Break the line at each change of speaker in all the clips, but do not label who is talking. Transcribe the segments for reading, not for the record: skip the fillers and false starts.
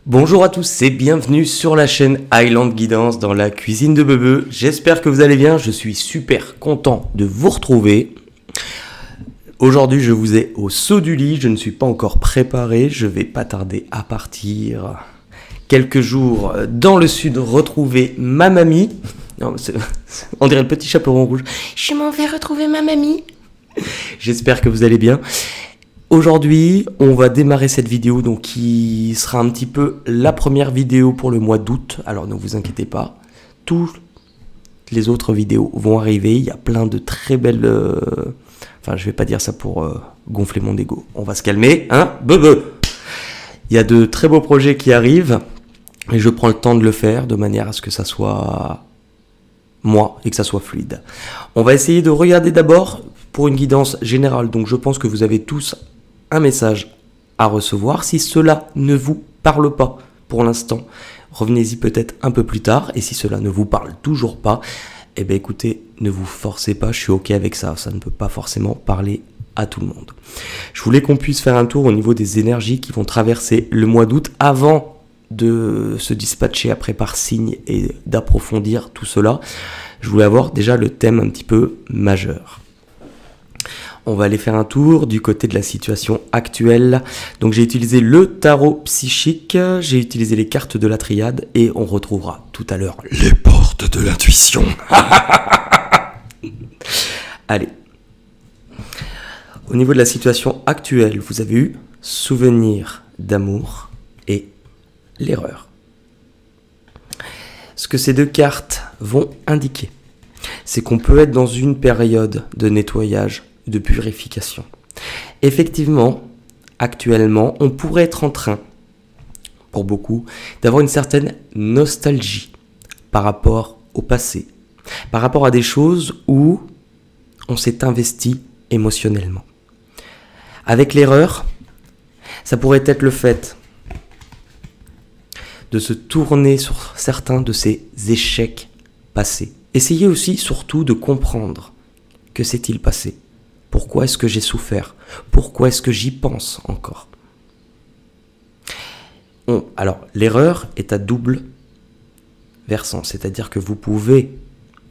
Bonjour à tous et bienvenue sur la chaîne Highland Guidance dans la cuisine de Bebe. J'espère que vous allez bien, je suis super content de vous retrouver. Aujourd'hui je vous ai au saut du lit, je ne suis pas encore préparé, je vais pas tarder à partir quelques jours dans le sud retrouver ma mamie. Non, on dirait le petit chaperon rouge. Je m'en vais retrouver ma mamie. J'espère que vous allez bien. Aujourd'hui, on va démarrer cette vidéo donc qui sera un petit peu la première vidéo pour le mois d'août. Alors ne vous inquiétez pas, toutes les autres vidéos vont arriver. Il y a plein de très belles... Enfin, je vais pas dire ça pour gonfler mon ego. On va se calmer, hein, bebe. Il y a de très beaux projets qui arrivent et je prends le temps de le faire de manière à ce que ça soit moi et que ça soit fluide. On va essayer de regarder d'abord pour une guidance générale. Donc je pense que vous avez tous un message à recevoir. Si cela ne vous parle pas pour l'instant, revenez-y peut-être un peu plus tard. Et si cela ne vous parle toujours pas, eh bien écoutez, ne vous forcez pas, je suis ok avec ça. Ça ne peut pas forcément parler à tout le monde. Je voulais qu'on puisse faire un tour au niveau des énergies qui vont traverser le mois d'août avant de se dispatcher après par signe et d'approfondir tout cela. Je voulais avoir déjà le thème un petit peu majeur. On va aller faire un tour du côté de la situation actuelle. Donc j'ai utilisé le tarot psychique, j'ai utilisé les cartes de la triade et on retrouvera tout à l'heure les portes de l'intuition. Allez. Au niveau de la situation actuelle, vous avez eu souvenir d'amour et l'erreur. Ce que ces deux cartes vont indiquer, c'est qu'on peut être dans une période de nettoyage, de purification. Effectivement, actuellement, on pourrait être en train, pour beaucoup, d'avoir une certaine nostalgie par rapport au passé, par rapport à des choses où on s'est investi émotionnellement. Avec l'erreur, ça pourrait être le fait de se tourner sur certains de ces échecs passés. Essayez aussi surtout de comprendre que s'est-il passé. Pourquoi est-ce que j'ai souffert? Pourquoi est-ce que j'y pense encore? Alors, l'erreur est à double versant, c'est-à-dire que vous pouvez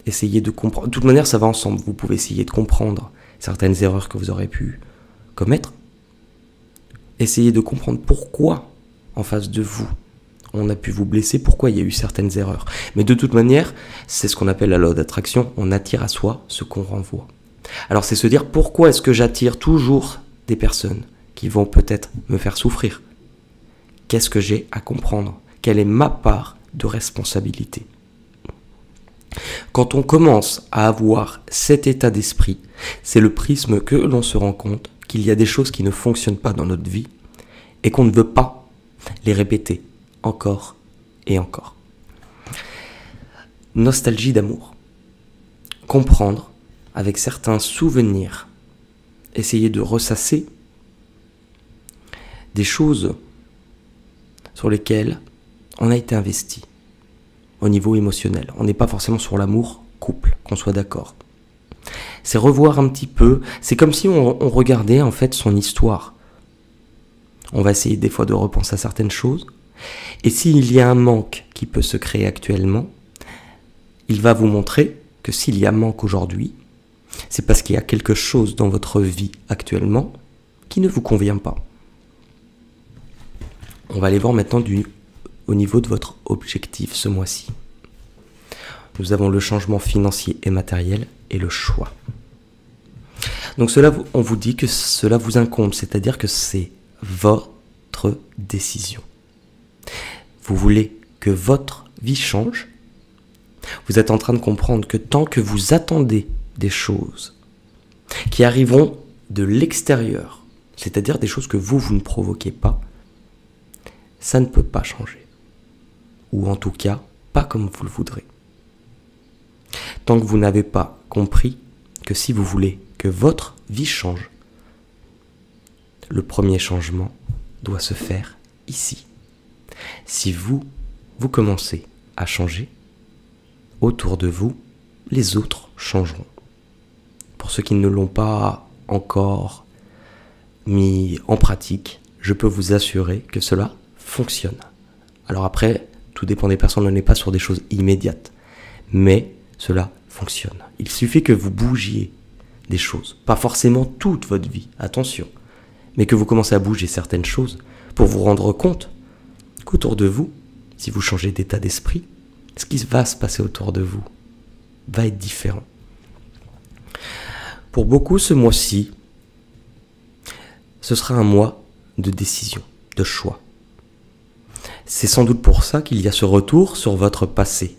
essayer de comprendre. De toute manière, ça va ensemble. Vous pouvez essayer de comprendre certaines erreurs que vous aurez pu commettre. Essayez de comprendre pourquoi, en face de vous, on a pu vous blesser, pourquoi il y a eu certaines erreurs. Mais de toute manière, c'est ce qu'on appelle la loi d'attraction. On attire à soi ce qu'on renvoie. Alors c'est se dire pourquoi est-ce que j'attire toujours des personnes qui vont peut-être me faire souffrir? Qu'est-ce que j'ai à comprendre? Quelle est ma part de responsabilité? Quand on commence à avoir cet état d'esprit, c'est le prisme que l'on se rend compte qu'il y a des choses qui ne fonctionnent pas dans notre vie et qu'on ne veut pas les répéter encore et encore. Nostalgie d'amour. Comprendre avec certains souvenirs, essayer de ressasser des choses sur lesquelles on a été investi au niveau émotionnel. On n'est pas forcément sur l'amour couple, qu'on soit d'accord. C'est revoir un petit peu, c'est comme si on regardait en fait son histoire. On va essayer des fois de repenser à certaines choses, et s'il y a un manque qui peut se créer actuellement, il va vous montrer que s'il y a manque aujourd'hui, c'est parce qu'il y a quelque chose dans votre vie actuellement qui ne vous convient pas. On va aller voir maintenant au niveau de votre objectif ce mois-ci. Nous avons le changement financier et matériel et le choix. Donc cela, on vous dit que cela vous incombe, c'est-à-dire que c'est votre décision. Vous voulez que votre vie change. Vous êtes en train de comprendre que tant que vous attendez des choses qui arriveront de l'extérieur, c'est-à-dire des choses que vous ne provoquez pas, ça ne peut pas changer. Ou en tout cas, pas comme vous le voudrez. Tant que vous n'avez pas compris que si vous voulez que votre vie change, le premier changement doit se faire ici. Si vous commencez à changer, autour de vous, les autres changeront. Pour ceux qui ne l'ont pas encore mis en pratique, je peux vous assurer que cela fonctionne. Alors après, tout dépend des personnes, on n'est pas sur des choses immédiates. Mais cela fonctionne. Il suffit que vous bougiez des choses. Pas forcément toute votre vie, attention. Mais que vous commencez à bouger certaines choses pour vous rendre compte qu'autour de vous, si vous changez d'état d'esprit, ce qui va se passer autour de vous va être différent. Pour beaucoup, ce mois-ci, ce sera un mois de décision, de choix. C'est sans doute pour ça qu'il y a ce retour sur votre passé.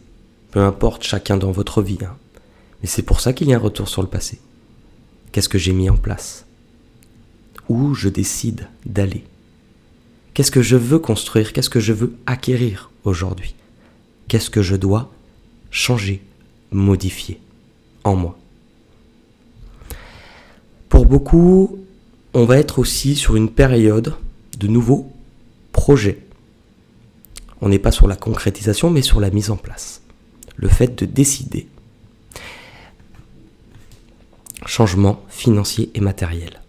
Peu importe chacun dans votre vie, hein. Mais c'est pour ça qu'il y a un retour sur le passé. Qu'est-ce que j'ai mis en place? Où je décide d'aller? Qu'est-ce que je veux construire? Qu'est-ce que je veux acquérir aujourd'hui? Qu'est-ce que je dois changer, modifier en moi? Pour beaucoup, on va être aussi sur une période de nouveaux projets. On n'est pas sur la concrétisation, mais sur la mise en place. Le fait de décider. Changement financier et matériel.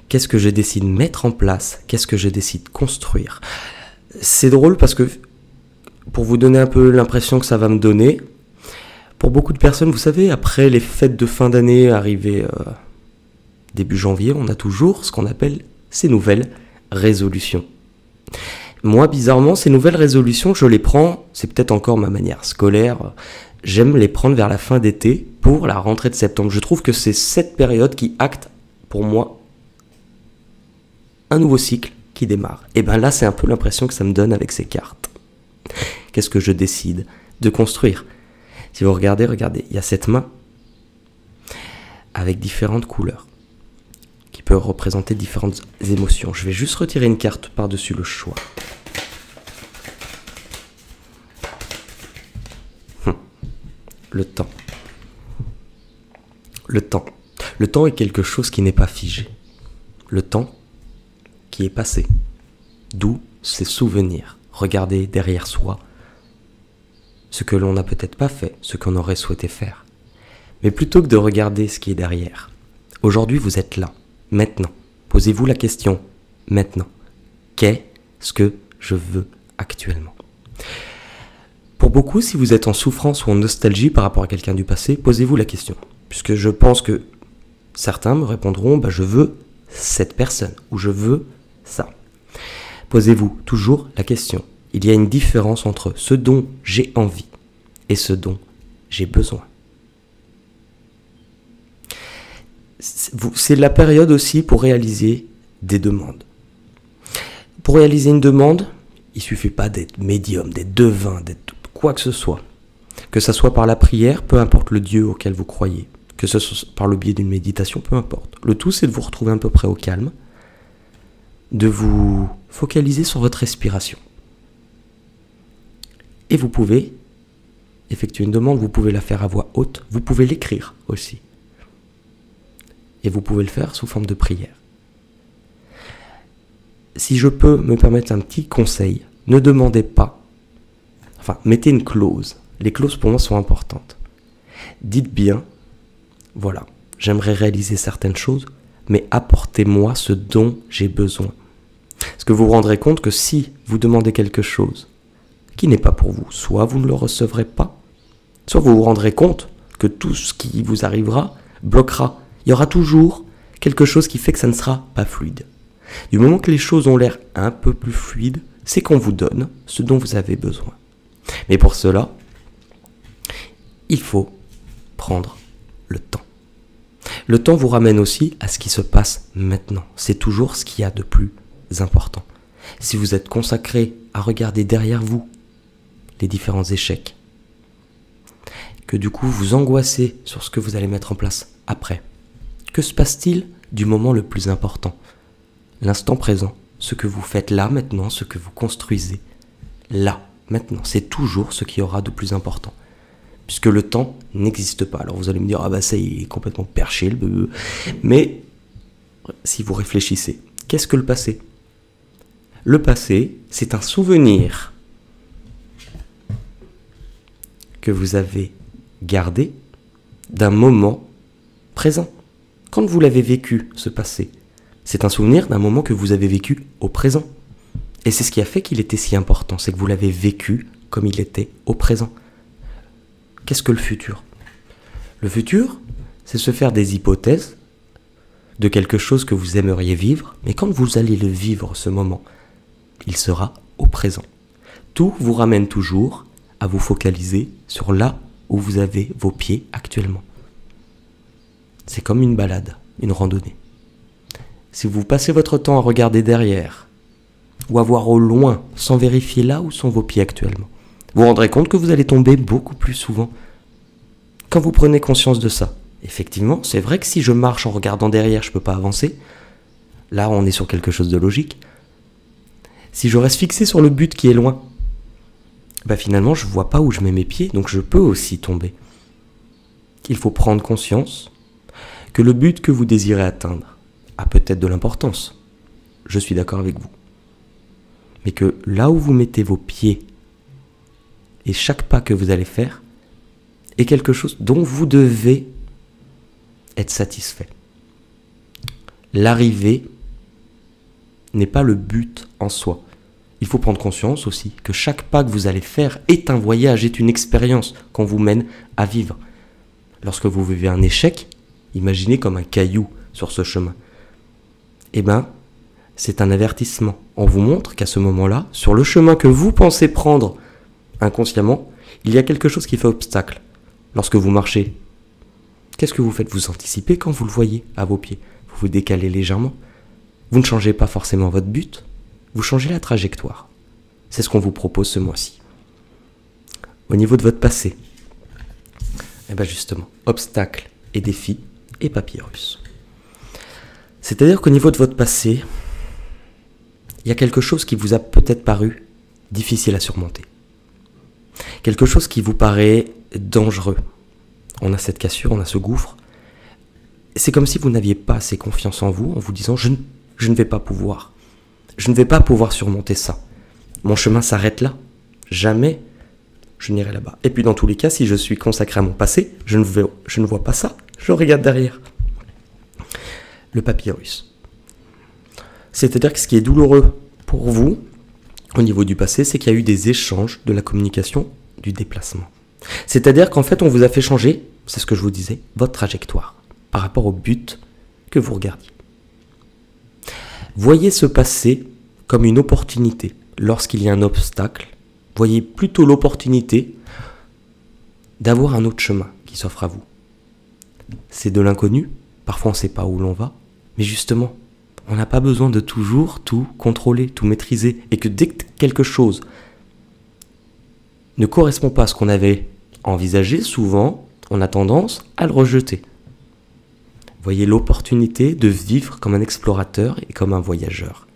Qu'est-ce que je décide de mettre en place? Qu'est-ce que je décide de construire? C'est drôle parce que, pour vous donner un peu l'impression que ça va me donner, pour beaucoup de personnes, vous savez, après les fêtes de fin d'année arrivées début janvier, on a toujours ce qu'on appelle ces nouvelles résolutions. Moi, bizarrement, ces nouvelles résolutions, je les prends, c'est peut-être encore ma manière scolaire, j'aime les prendre vers la fin d'été pour la rentrée de septembre. Je trouve que c'est cette période qui acte, pour moi, un nouveau cycle qui démarre. Et bien là, c'est un peu l'impression que ça me donne avec ces cartes. Qu'est-ce que je décide de construire? Si vous regardez, il y a cette main avec différentes couleurs qui peut représenter différentes émotions. Je vais juste retirer une carte par-dessus le choix. Le temps. Le temps. Le temps est quelque chose qui n'est pas figé. Le temps qui est passé. D'où ces souvenirs. Regardez derrière soi ce que l'on n'a peut-être pas fait, ce qu'on aurait souhaité faire. Mais plutôt que de regarder ce qui est derrière, aujourd'hui vous êtes là, maintenant. Posez-vous la question, maintenant. Qu'est-ce que je veux actuellement? Pour beaucoup, si vous êtes en souffrance ou en nostalgie par rapport à quelqu'un du passé, posez-vous la question. Puisque je pense que certains me répondront, je veux cette personne ou je veux ça. Posez-vous toujours la question. Il y a une différence entre ce dont j'ai envie et ce dont j'ai besoin. C'est la période aussi pour réaliser des demandes. Pour réaliser une demande, il ne suffit pas d'être médium, d'être devin, d'être quoi que ce soit. Que ce soit par la prière, peu importe le Dieu auquel vous croyez. Que ce soit par le biais d'une méditation, peu importe. Le tout, c'est de vous retrouver à peu près au calme, de vous focaliser sur votre respiration. Et vous pouvez effectuer une demande, vous pouvez la faire à voix haute, vous pouvez l'écrire aussi. Et vous pouvez le faire sous forme de prière. Si je peux me permettre un petit conseil, ne demandez pas, mettez une clause. Les clauses pour moi sont importantes. Dites bien, voilà, j'aimerais réaliser certaines choses, mais apportez-moi ce dont j'ai besoin. Parce que vous vous rendrez compte que si vous demandez quelque chose qui n'est pas pour vous, soit vous ne le recevrez pas, soit vous vous rendrez compte que tout ce qui vous arrivera bloquera. Il y aura toujours quelque chose qui fait que ça ne sera pas fluide. Du moment que les choses ont l'air un peu plus fluides, c'est qu'on vous donne ce dont vous avez besoin. Mais pour cela, il faut prendre le temps. Le temps vous ramène aussi à ce qui se passe maintenant. C'est toujours ce qu'il y a de plus important. Si vous êtes consacré à regarder derrière vous les différents échecs, que du coup vous angoissez sur ce que vous allez mettre en place après, que se passe-t-il du moment le plus important? L'instant présent, ce que vous faites là maintenant, ce que vous construisez là maintenant, c'est toujours ce qui aura de plus important. Puisque le temps n'existe pas. Alors vous allez me dire, ça il est complètement perché le bebeu. Mais si vous réfléchissez, qu'est-ce que le passé? Le passé, c'est un souvenir que vous avez gardé d'un moment présent. Quand vous l'avez vécu, ce passé, c'est un souvenir d'un moment que vous avez vécu au présent. Et c'est ce qui a fait qu'il était si important, c'est que vous l'avez vécu comme il était au présent. Qu'est-ce que le futur? Le futur, c'est se faire des hypothèses de quelque chose que vous aimeriez vivre, mais quand vous allez le vivre, ce moment, il sera au présent. Tout vous ramène toujours à vous focaliser sur là où vous avez vos pieds actuellement. C'est comme une balade, une randonnée. Si vous passez votre temps à regarder derrière, ou à voir au loin, sans vérifier là où sont vos pieds actuellement, vous vous rendrez compte que vous allez tomber beaucoup plus souvent. Quand vous prenez conscience de ça, effectivement, c'est vrai que si je marche en regardant derrière, je ne peux pas avancer. Là, on est sur quelque chose de logique. Si je reste fixé sur le but qui est loin, finalement, je ne vois pas où je mets mes pieds, donc je peux aussi tomber. Il faut prendre conscience que le but que vous désirez atteindre a peut-être de l'importance. Je suis d'accord avec vous. Mais que là où vous mettez vos pieds et chaque pas que vous allez faire est quelque chose dont vous devez être satisfait. L'arrivée n'est pas le but en soi. Il faut prendre conscience aussi que chaque pas que vous allez faire est un voyage, est une expérience qu'on vous mène à vivre. Lorsque vous vivez un échec, imaginez comme un caillou sur ce chemin. C'est un avertissement. On vous montre qu'à ce moment-là, sur le chemin que vous pensez prendre inconsciemment, il y a quelque chose qui fait obstacle. Lorsque vous marchez, qu'est-ce que vous faites? Vous anticipez quand vous le voyez à vos pieds. Vous vous décalez légèrement. Vous ne changez pas forcément votre but, vous changez la trajectoire. C'est ce qu'on vous propose ce mois-ci. Au niveau de votre passé, justement, obstacles et défis et papyrus. C'est-à-dire qu'au niveau de votre passé, il y a quelque chose qui vous a peut-être paru difficile à surmonter. Quelque chose qui vous paraît dangereux. On a cette cassure, on a ce gouffre. C'est comme si vous n'aviez pas assez confiance en vous, en vous disant « je ne vais pas pouvoir. Je ne vais pas pouvoir surmonter ça. Mon chemin s'arrête là. Jamais je n'irai là-bas. » Et puis dans tous les cas, si je suis consacré à mon passé, je ne vois pas ça. Je regarde derrière. Le papyrus. C'est-à-dire que ce qui est douloureux pour vous, au niveau du passé, c'est qu'il y a eu des échanges, de la communication, du déplacement. C'est-à-dire qu'en fait, on vous a fait changer, c'est ce que je vous disais, votre trajectoire, par rapport au but que vous regardiez. Voyez ce passé comme une opportunité. Lorsqu'il y a un obstacle, voyez plutôt l'opportunité d'avoir un autre chemin qui s'offre à vous. C'est de l'inconnu, parfois on ne sait pas où l'on va, mais justement, on n'a pas besoin de toujours tout contrôler, tout maîtriser, et que dès que quelque chose ne correspond pas à ce qu'on avait envisagé, souvent, on a tendance à le rejeter. Voyez l'opportunité de vivre comme un explorateur et comme un voyageur.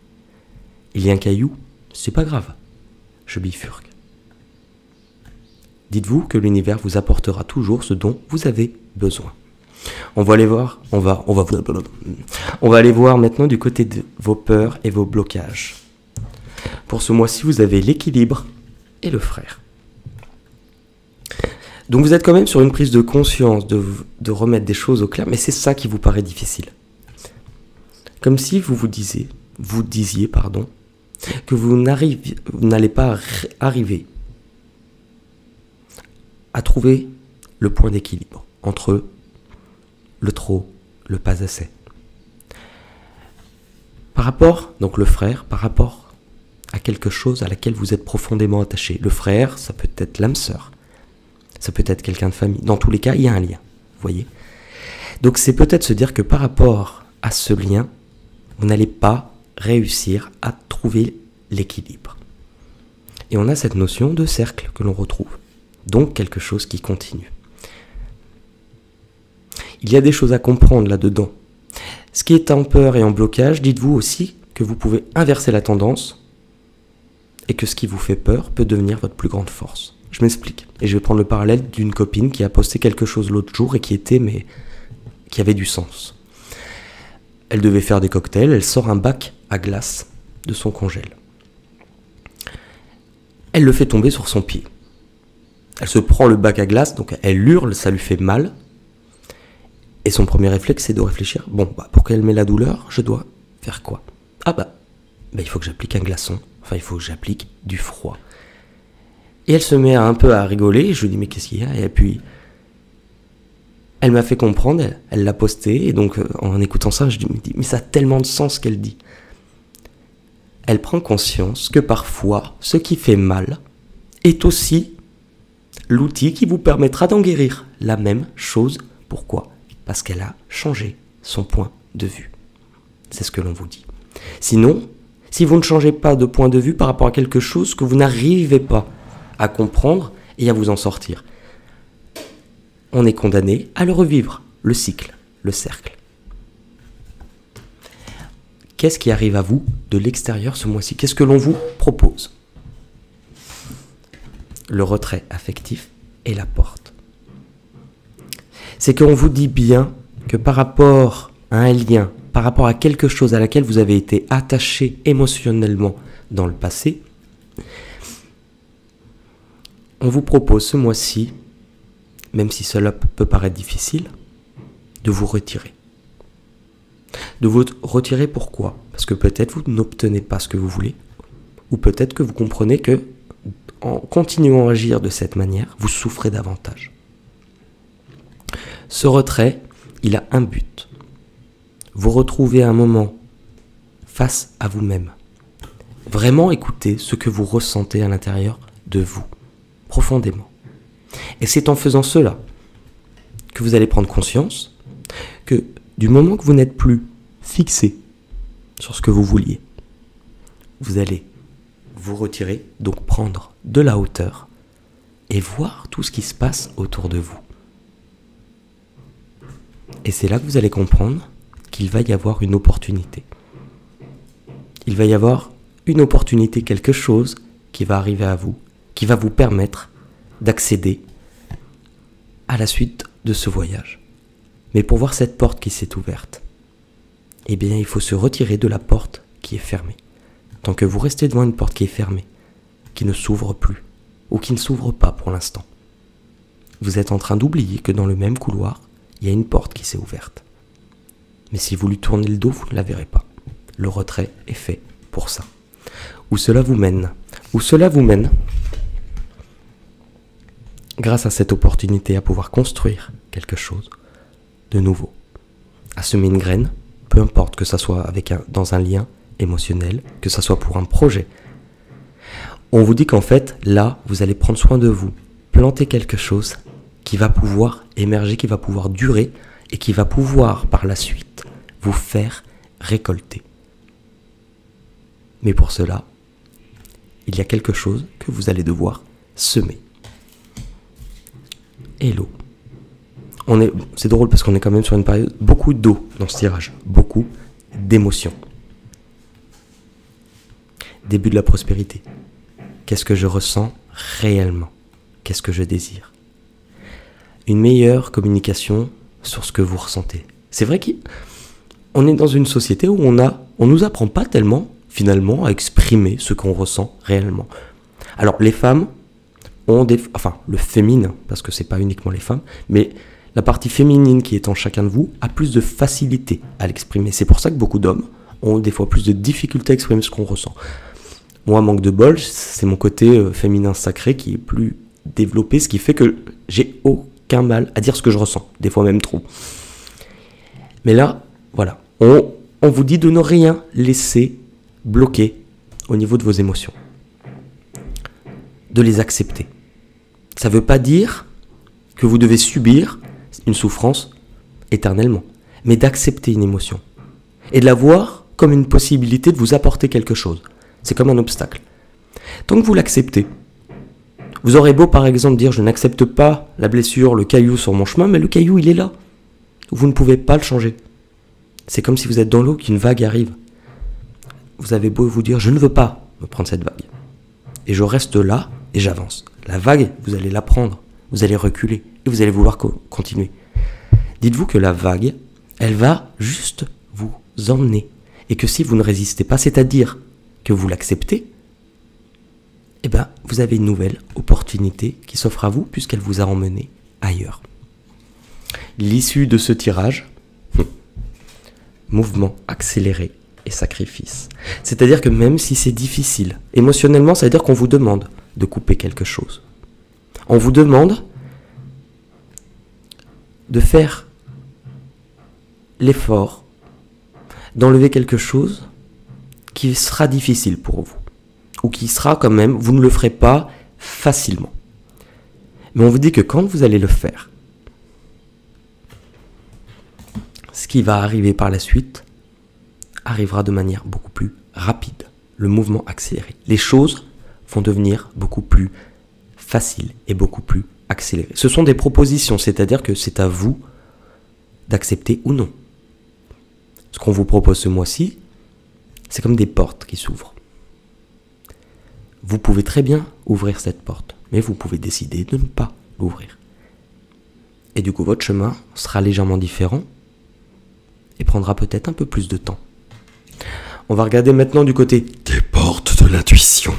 Il y a un caillou, c'est pas grave, je bifurque. Dites-vous que l'univers vous apportera toujours ce dont vous avez besoin. On va aller voir, on va aller voir maintenant du côté de vos peurs et vos blocages. Pour ce mois-ci, vous avez l'équilibre et le frère. Donc vous êtes quand même sur une prise de conscience, de remettre des choses au clair, mais c'est ça qui vous paraît difficile. Comme si vous disiez, que vous n'allez pas arriver à trouver le point d'équilibre entre le trop, le pas assez. Par rapport, donc le frère, par rapport à quelque chose à laquelle vous êtes profondément attaché. Le frère, ça peut être l'âme sœur. Ça peut être quelqu'un de famille. Dans tous les cas, il y a un lien. Vous voyez ? Donc c'est peut-être se dire que par rapport à ce lien, vous n'allez pas réussir à trouver l'équilibre. Et on a cette notion de cercle que l'on retrouve. Donc quelque chose qui continue. Il y a des choses à comprendre là-dedans. Ce qui est en peur et en blocage, dites-vous aussi que vous pouvez inverser la tendance et que ce qui vous fait peur peut devenir votre plus grande force. Je m'explique. Et je vais prendre le parallèle d'une copine qui a posté quelque chose l'autre jour et qui avait du sens. Elle devait faire des cocktails, elle sort un bac à glace de son congèle. Elle le fait tomber sur son pied. Elle se prend le bac à glace, donc elle hurle, ça lui fait mal. Et son premier réflexe, c'est de réfléchir. Bon, pour qu'elle met la douleur, je dois faire quoi ? Il faut que j'applique un glaçon. Enfin, il faut que j'applique du froid. Et elle se met un peu à rigoler. Je lui dis, mais qu'est-ce qu'il y a? Et puis, elle m'a fait comprendre, elle l'a posté. Et donc, en écoutant ça, je me dis, mais ça a tellement de sens ce qu'elle dit. Elle prend conscience que parfois, ce qui fait mal est aussi l'outil qui vous permettra d'en guérir. La même chose. Pourquoi? Parce qu'elle a changé son point de vue. C'est ce que l'on vous dit. Sinon, si vous ne changez pas de point de vue par rapport à quelque chose que vous n'arrivez pas à comprendre et à vous en sortir, on est condamné à le revivre, le cycle, le cercle. Qu'est-ce qui arrive à vous de l'extérieur ce mois-ci? Qu'est-ce que l'on vous propose? Le retrait affectif et la porte. C'est qu'on vous dit bien que par rapport à un lien, par rapport à quelque chose à laquelle vous avez été attaché émotionnellement dans le passé, on vous propose ce mois-ci, même si cela peut paraître difficile, de vous retirer. De vous retirer pourquoi? Parce que peut-être vous n'obtenez pas ce que vous voulez, ou peut-être que vous comprenez que en continuant à agir de cette manière, vous souffrez davantage. Ce retrait, il a un but. Vous retrouvez un moment face à vous-même. Vraiment écoutez ce que vous ressentez à l'intérieur de vous, profondément. Et c'est en faisant cela que vous allez prendre conscience que du moment que vous n'êtes plus fixé sur ce que vous vouliez, vous allez vous retirer, donc prendre de la hauteur et voir tout ce qui se passe autour de vous. Et c'est là que vous allez comprendre qu'il va y avoir une opportunité. Il va y avoir une opportunité, quelque chose qui va arriver à vous, qui va vous permettre d'accéder à la suite de ce voyage. Mais pour voir cette porte qui s'est ouverte, eh bien, il faut se retirer de la porte qui est fermée. Tant que vous restez devant une porte qui est fermée, qui ne s'ouvre plus, ou qui ne s'ouvre pas pour l'instant, vous êtes en train d'oublier que dans le même couloir, il y a une porte qui s'est ouverte. Mais si vous lui tournez le dos, vous ne la verrez pas. Le retrait est fait pour ça. Où cela vous mène? Où cela vous mène, grâce à cette opportunité à pouvoir construire quelque chose de nouveau, à semer une graine, peu importe que ça soit dans un lien émotionnel, que ça soit pour un projet. On vous dit qu'en fait, là, vous allez prendre soin de vous, planter quelque chose qui va pouvoir émerger, qui va pouvoir durer et qui va pouvoir, par la suite, vous faire récolter. Mais pour cela, il y a quelque chose que vous allez devoir semer. Et l'eau. C'est drôle parce qu'on est quand même sur une période, beaucoup d'eau dans ce tirage, beaucoup d'émotions. Début de la prospérité. Qu'est-ce que je ressens réellement? Qu'est-ce que je désire? Une meilleure communication sur ce que vous ressentez. C'est vrai qu'on est dans une société où on nous apprend pas tellement, finalement, à exprimer ce qu'on ressent réellement. Alors, les femmes ont le féminin, parce que c'est pas uniquement les femmes, mais la partie féminine qui est en chacun de vous a plus de facilité à l'exprimer. C'est pour ça que beaucoup d'hommes ont des fois plus de difficultés à exprimer ce qu'on ressent. Moi, manque de bol, c'est mon côté féminin sacré qui est plus développé, ce qui fait que j'ai aucun mal à dire ce que je ressens, des fois même trop. Mais là, voilà, on vous dit de ne rien laisser bloquer au niveau de vos émotions, de les accepter. Ça ne veut pas dire que vous devez subir une souffrance éternellement, mais d'accepter une émotion et de la voir comme une possibilité de vous apporter quelque chose. C'est comme un obstacle. Tant que vous l'acceptez, vous aurez beau par exemple dire je n'accepte pas la blessure, le caillou sur mon chemin, mais le caillou il est là. Vous ne pouvez pas le changer. C'est comme si vous êtes dans l'eau qu'une vague arrive. Vous avez beau vous dire je ne veux pas me prendre cette vague. Et je reste là et j'avance. La vague, vous allez la prendre, vous allez reculer et vous allez vouloir continuer. Dites-vous que la vague, elle va juste vous emmener. Et que si vous ne résistez pas, c'est-à-dire que vous l'acceptez, eh ben, vous avez une nouvelle opportunité qui s'offre à vous puisqu'elle vous a emmené ailleurs. L'issue de ce tirage, mouvement accéléré et sacrifice. C'est-à-dire que même si c'est difficile, émotionnellement, ça veut dire qu'on vous demande de couper quelque chose. On vous demande de faire l'effort d'enlever quelque chose qui sera difficile pour vous. Ou qui sera quand même, vous ne le ferez pas facilement. Mais on vous dit que quand vous allez le faire, ce qui va arriver par la suite arrivera de manière beaucoup plus rapide. Le mouvement accéléré. Les choses vont devenir beaucoup plus faciles et beaucoup plus accélérées. Ce sont des propositions, c'est-à-dire que c'est à vous d'accepter ou non. Ce qu'on vous propose ce mois-ci, c'est comme des portes qui s'ouvrent. Vous pouvez très bien ouvrir cette porte, mais vous pouvez décider de ne pas l'ouvrir. Et du coup, votre chemin sera légèrement différent et prendra peut-être un peu plus de temps. On va regarder maintenant du côté des portes de l'intuition.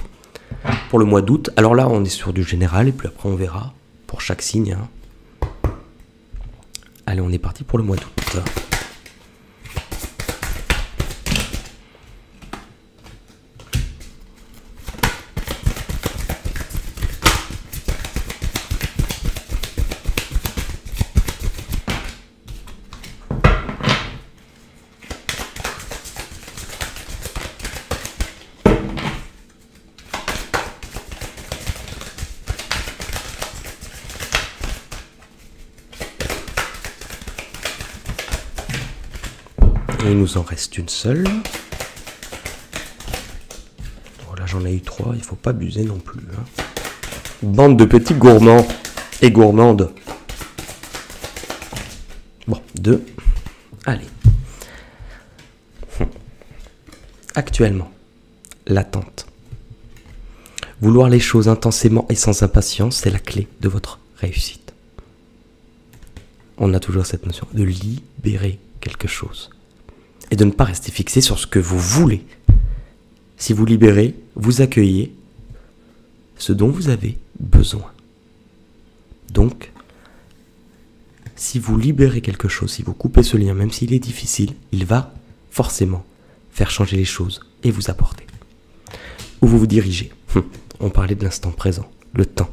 Pour le mois d'août, alors là, on est sur du général et puis après, on verra pour chaque signe. Hein. Allez, on est parti pour le mois d'août. Et il nous en reste une seule. Bon, là j'en ai eu 3, il faut pas abuser non plus. Hein. Bande de petits gourmands et gourmandes. Bon, 2. Allez. Actuellement, l'attente. Vouloir les choses intensément et sans impatience, c'est la clé de votre réussite. On a toujours cette notion de libérer quelque chose. Et de ne pas rester fixé sur ce que vous voulez. Si vous libérez, vous accueillez ce dont vous avez besoin. Donc, si vous libérez quelque chose, si vous coupez ce lien, même s'il est difficile, il va forcément faire changer les choses et vous apporter. Où vous vous dirigez. On parlait de l'instant présent, le temps.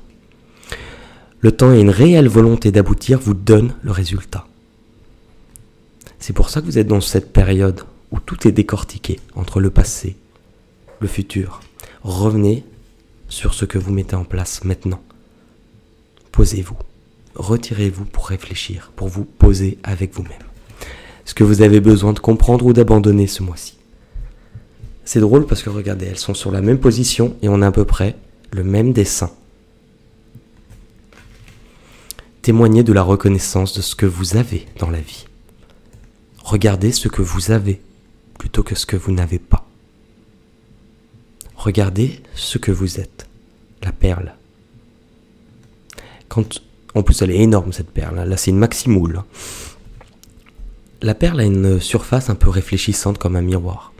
Le temps et une réelle volonté d'aboutir vous donnent le résultat. C'est pour ça que vous êtes dans cette période où tout est décortiqué entre le passé, le futur. Revenez sur ce que vous mettez en place maintenant. Posez-vous. Retirez-vous pour réfléchir, pour vous poser avec vous-même. Ce que vous avez besoin de comprendre ou d'abandonner ce mois-ci. C'est drôle parce que regardez, elles sont sur la même position et on a à peu près le même dessin. Témoignez de la reconnaissance de ce que vous avez dans la vie. Regardez ce que vous avez plutôt que ce que vous n'avez pas. Regardez ce que vous êtes, la perle. En plus, elle est énorme cette perle. Là, c'est une maximoule. La perle a une surface un peu réfléchissante comme un miroir.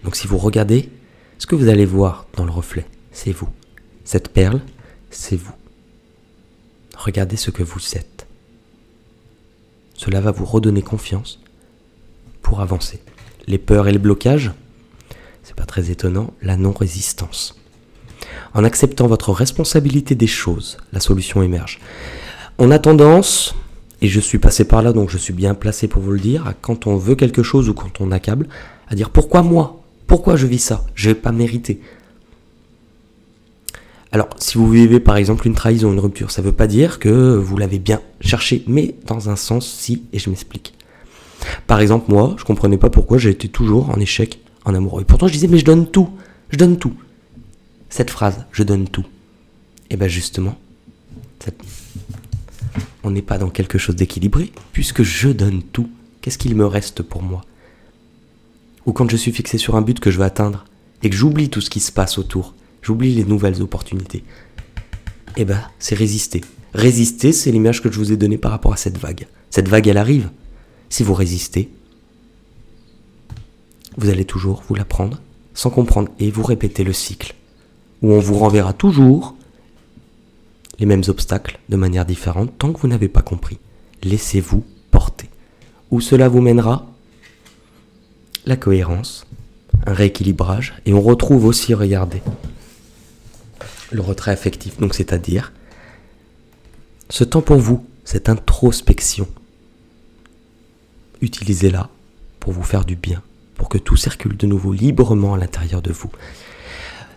Donc si vous regardez, ce que vous allez voir dans le reflet, c'est vous. Cette perle, c'est vous. Regardez ce que vous êtes. Cela va vous redonner confiance pour avancer. Les peurs et les blocages, c'est pas très étonnant, la non-résistance. En acceptant votre responsabilité des choses, la solution émerge. On a tendance, et je suis passé par là donc je suis bien placé pour vous le dire, à quand on veut quelque chose ou quand on accable, à dire pourquoi moi ? Pourquoi je vis ça ? Je n'ai pas mérité. Alors, si vous vivez par exemple une trahison, une rupture, ça ne veut pas dire que vous l'avez bien cherché, mais dans un sens, si, et je m'explique. Par exemple, moi, je comprenais pas pourquoi j'ai été toujours en échec en amoureux. Et pourtant, je disais, mais je donne tout, je donne tout. Cette phrase, je donne tout. Et bien justement, on n'est pas dans quelque chose d'équilibré, puisque je donne tout. Qu'est-ce qu'il me reste pour moi ? Ou quand je suis fixé sur un but que je veux atteindre, et que j'oublie tout ce qui se passe autour, j'oublie les nouvelles opportunités, et ben c'est résister. Résister, c'est l'image que je vous ai donnée par rapport à cette vague. Cette vague, elle arrive. Si vous résistez, vous allez toujours vous la prendre sans comprendre et vous répétez le cycle où on vous renverra toujours les mêmes obstacles de manière différente tant que vous n'avez pas compris. Laissez-vous porter. Où cela vous mènera ? La cohérence, un rééquilibrage. Et on retrouve aussi, regardez, le retrait affectif. Donc c'est-à-dire, ce temps pour vous, cette introspection, utilisez-la pour vous faire du bien, pour que tout circule de nouveau librement à l'intérieur de vous.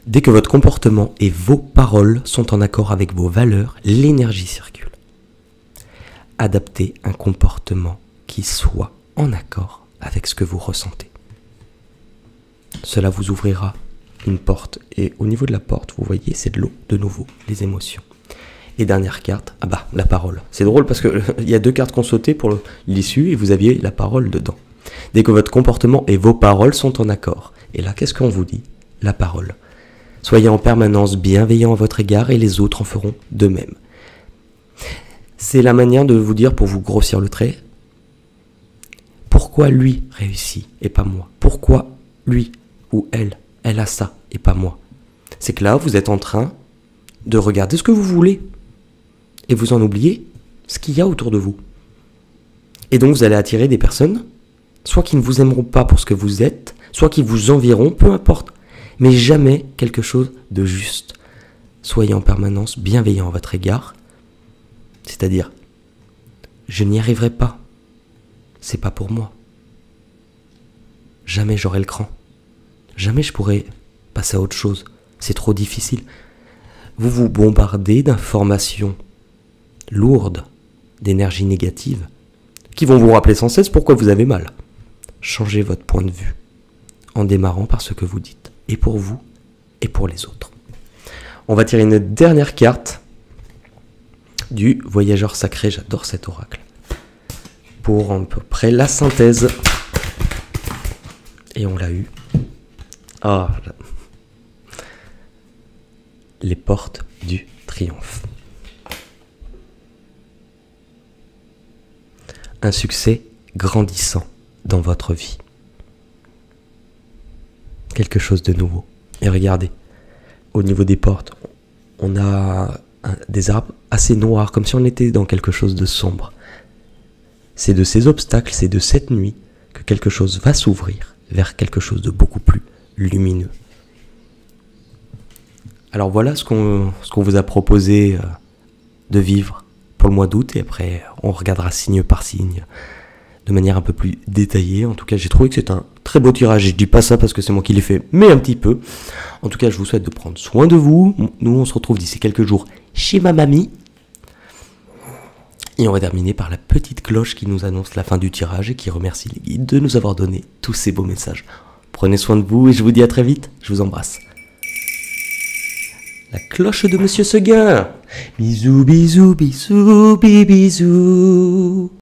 Dès que votre comportement et vos paroles sont en accord avec vos valeurs, l'énergie circule. Adaptez un comportement qui soit en accord avec ce que vous ressentez. Cela vous ouvrira une porte. Et au niveau de la porte, vous voyez, c'est de l'eau, de nouveau, les émotions. Et dernière carte, ah bah, la parole. C'est drôle parce que il y a 2 cartes qu'on sautait pour l'issue et vous aviez la parole dedans. Dès que votre comportement et vos paroles sont en accord. Et là, qu'est-ce qu'on vous dit? La parole. Soyez en permanence bienveillant à votre égard et les autres en feront de même. C'est la manière de vous dire, pour vous grossir le trait, pourquoi lui réussit et pas moi? Pourquoi lui ou elle a ça et pas moi? C'est que là, vous êtes en train de regarder ce que vous voulez et vous en oubliez ce qu'il y a autour de vous. Et donc, vous allez attirer des personnes, soit qui ne vous aimeront pas pour ce que vous êtes, soit qui vous envieront, peu importe, mais jamais quelque chose de juste. Soyez en permanence bienveillant à votre égard, c'est-à-dire, je n'y arriverai pas, c'est pas pour moi. Jamais j'aurai le cran. Jamais je pourrai passer à autre chose. C'est trop difficile. Vous vous bombardez d'informations lourdes, d'énergie négative, qui vont vous rappeler sans cesse pourquoi vous avez mal. Changez votre point de vue en démarrant par ce que vous dites, et pour vous, et pour les autres. On va tirer une dernière carte du voyageur sacré, j'adore cet oracle, pour à peu près la synthèse. Et on l'a eu. Ah, les portes du triomphe. Un succès grandissant dans votre vie. Quelque chose de nouveau. Et regardez, au niveau des portes, on a des arbres assez noirs, comme si on était dans quelque chose de sombre. C'est de ces obstacles, c'est de cette nuit que quelque chose va s'ouvrir vers quelque chose de beaucoup plus lumineux. Alors voilà ce qu'on vous a proposé de vivre pour le mois d'août, et après on regardera signe par signe de manière un peu plus détaillée. En tout cas, j'ai trouvé que c'est un très beau tirage. Je dis pas ça parce que c'est moi qui l'ai fait, mais un petit peu. En tout cas, je vous souhaite de prendre soin de vous. Nous, on se retrouve d'ici quelques jours chez ma mamie. Et on va terminer par la petite cloche qui nous annonce la fin du tirage et qui remercie les guides de nous avoir donné tous ces beaux messages. Prenez soin de vous et je vous dis à très vite. Je vous embrasse. La cloche de Monsieur Seguin. Bisous, bisous, bisous, bisous.